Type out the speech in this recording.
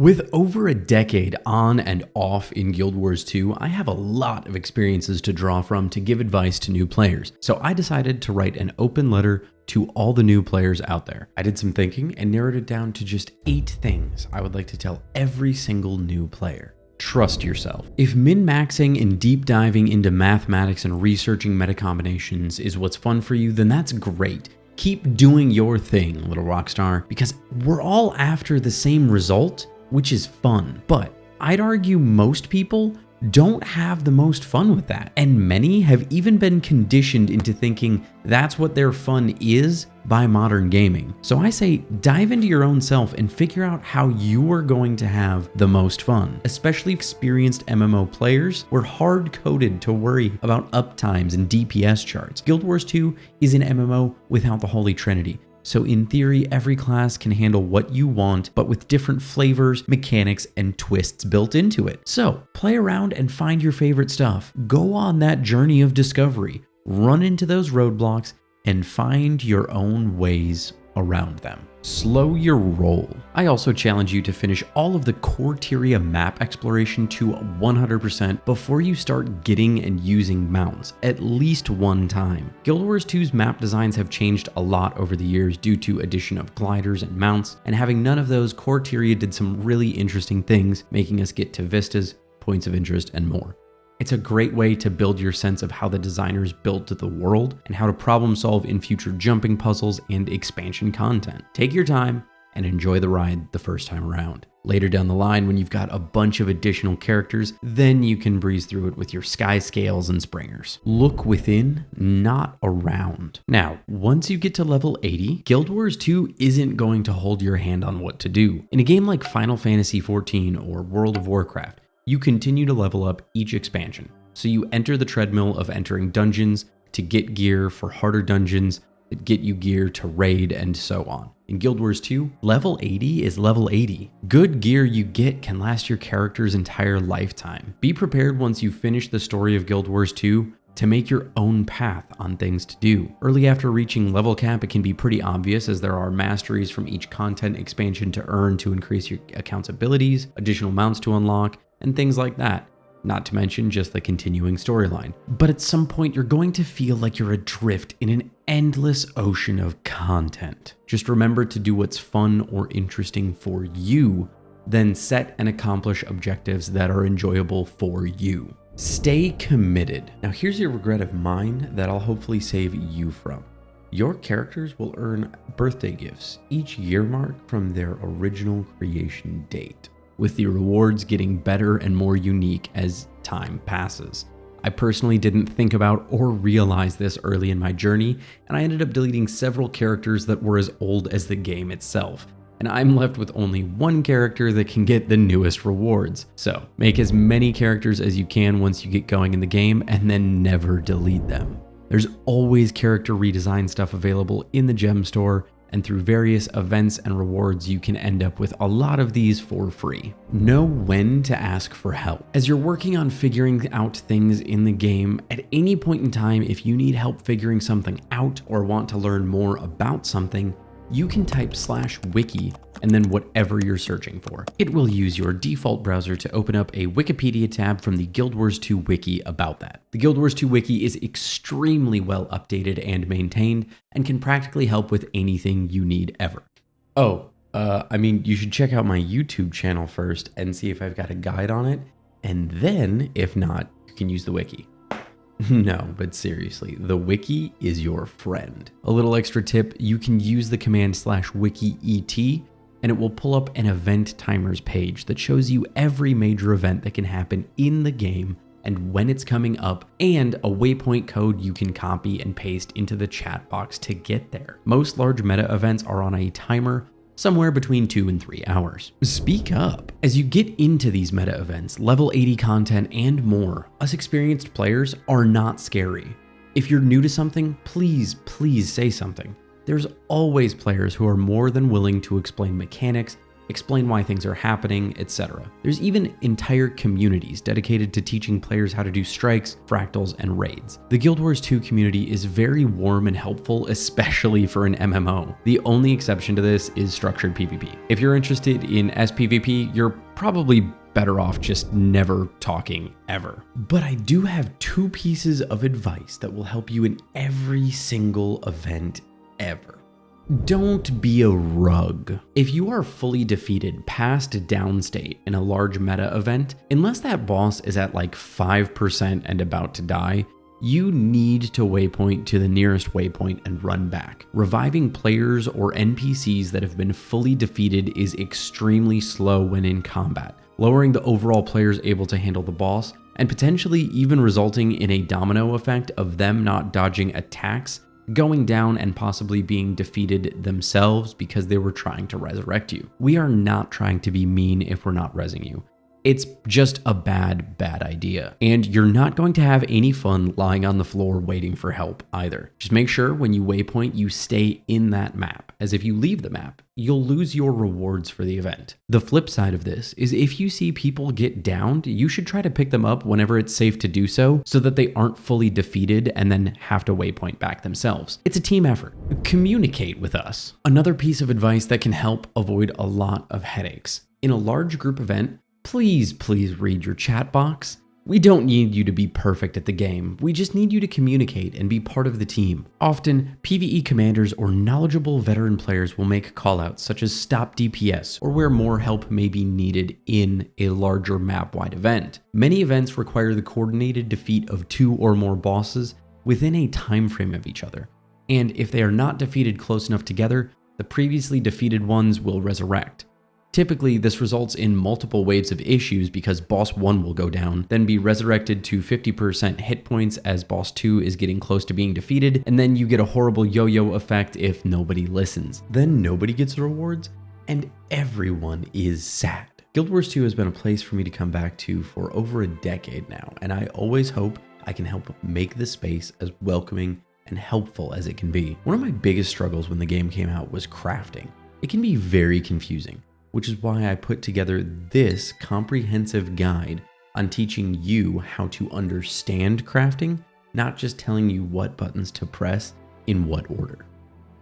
With over a decade on and off in Guild Wars 2, I have a lot of experiences to draw from to give advice to new players. So I decided to write an open letter to all the new players out there. I did some thinking and narrowed it down to just 8 things I would like to tell every single new player. Trust yourself. If min-maxing and deep diving into mathematics and researching meta combinations is what's fun for you, then that's great. Keep doing your thing, little rock star, because we're all after the same result, which is fun. But I'd argue most people don't have the most fun with that. And many have even been conditioned into thinking that's what their fun is by modern gaming. So I say dive into your own self and figure out how you are going to have the most fun. Especially experienced MMO players, we're hard-coded to worry about uptimes and DPS charts. Guild Wars 2 is an MMO without the Holy Trinity. So in theory, every class can handle what you want, but with different flavors, mechanics, and twists built into it. So play around and find your favorite stuff. Go on that journey of discovery, run into those roadblocks, and find your own ways around them. Slow your roll. I also challenge you to finish all of the Corteria map exploration to 100% before you start getting and using mounts, at least one time. Guild Wars 2's map designs have changed a lot over the years due to addition of gliders and mounts, and having none of those, Corteria did some really interesting things, making us get to vistas, points of interest, and more. It's a great way to build your sense of how the designers built the world and how to problem solve in future jumping puzzles and expansion content. Take your time and enjoy the ride the first time around. Later down the line, when you've got a bunch of additional characters, then you can breeze through it with your sky scales and springers. Look within, not around. Now, once you get to level 80, Guild Wars 2 isn't going to hold your hand on what to do. In a game like Final Fantasy XIV or World of Warcraft, you continue to level up each expansion. So you enter the treadmill of entering dungeons to get gear for harder dungeons that get you gear to raid and so on. In Guild Wars 2, level 80 is level 80. Good gear you get can last your character's entire lifetime. Be prepared once you finish the story of Guild Wars 2 to make your own path on things to do. Early after reaching level cap, it can be pretty obvious as there are masteries from each content expansion to earn to increase your account's abilities, additional mounts to unlock, and things like that, not to mention just the continuing storyline. But at some point, you're going to feel like you're adrift in an endless ocean of content. Just remember to do what's fun or interesting for you, then set and accomplish objectives that are enjoyable for you. Stay committed. Now here's your regret of mine that I'll hopefully save you from. Your characters will earn birthday gifts each year mark from their original creation date, with the rewards getting better and more unique as time passes. I personally didn't think about or realize this early in my journey, and I ended up deleting several characters that were as old as the game itself, and I'm left with only one character that can get the newest rewards. So make as many characters as you can once you get going in the game, and then never delete them. There's always character redesign stuff available in the gem store, and through various events and rewards, you can end up with a lot of these for free. Know when to ask for help. As you're working on figuring out things in the game, at any point in time, if you need help figuring something out or want to learn more about something, you can type /wiki and then whatever you're searching for. It will use your default browser to open up a Wikipedia tab from the Guild Wars 2 wiki about that. The Guild Wars 2 wiki is extremely well updated and maintained and can practically help with anything you need ever. You should check out my YouTube channel first and see if I've got a guide on it, and then, if not, you can use the wiki. No, but seriously, the wiki is your friend. A little extra tip, you can use the command /wiki-et and it will pull up an event timers page that shows you every major event that can happen in the game and when it's coming up, and a waypoint code you can copy and paste into the chat box to get there. Most large meta events are on a timer, somewhere between 2 and 3 hours. Speak up. As you get into these meta events, level 80 content, and more, us experienced players are not scary. If you're new to something, please say something. There's always players who are more than willing to explain mechanics explain why things are happening, etc. There's even entire communities dedicated to teaching players how to do strikes, fractals, and raids. The Guild Wars 2 community is very warm and helpful, especially for an MMO. The only exception to this is structured PvP. If you're interested in SPVP, you're probably better off just never talking ever. But I do have 2 pieces of advice that will help you in every single event ever. Don't be a rug. If you are fully defeated past downstate in a large meta event, unless that boss is at like 5% and about to die, you need to waypoint to the nearest waypoint and run back. Reviving players or NPCs that have been fully defeated is extremely slow when in combat, lowering the overall players able to handle the boss, and potentially even resulting in a domino effect of them not dodging attacks, going down, and possibly being defeated themselves because they were trying to resurrect you. We are not trying to be mean if we're not rezzing you. It's just a bad idea. And you're not going to have any fun lying on the floor waiting for help either. Just make sure when you waypoint, you stay in that map, as if you leave the map, you'll lose your rewards for the event. The flip side of this is if you see people get downed, you should try to pick them up whenever it's safe to do so that they aren't fully defeated and then have to waypoint back themselves. It's a team effort. Communicate with us. Another piece of advice that can help avoid a lot of headaches. In a large group event, please read your chat box. We don't need you to be perfect at the game. We just need you to communicate and be part of the team. Often, PvE commanders or knowledgeable veteran players will make callouts such as stop DPS or where more help may be needed in a larger map-wide event. Many events require the coordinated defeat of 2 or more bosses within a time frame of each other. And if they are not defeated close enough together, the previously defeated ones will resurrect. Typically, this results in multiple waves of issues because boss 1 will go down, then be resurrected to 50% hit points as boss 2 is getting close to being defeated, and then you get a horrible yo-yo effect if nobody listens. Then nobody gets the rewards, and everyone is sad. Guild Wars 2 has been a place for me to come back to for over a decade now, and I always hope I can help make this space as welcoming and helpful as it can be. One of my biggest struggles when the game came out was crafting. It can be very confusing, which is why I put together this comprehensive guide on teaching you how to understand crafting, not just telling you what buttons to press in what order.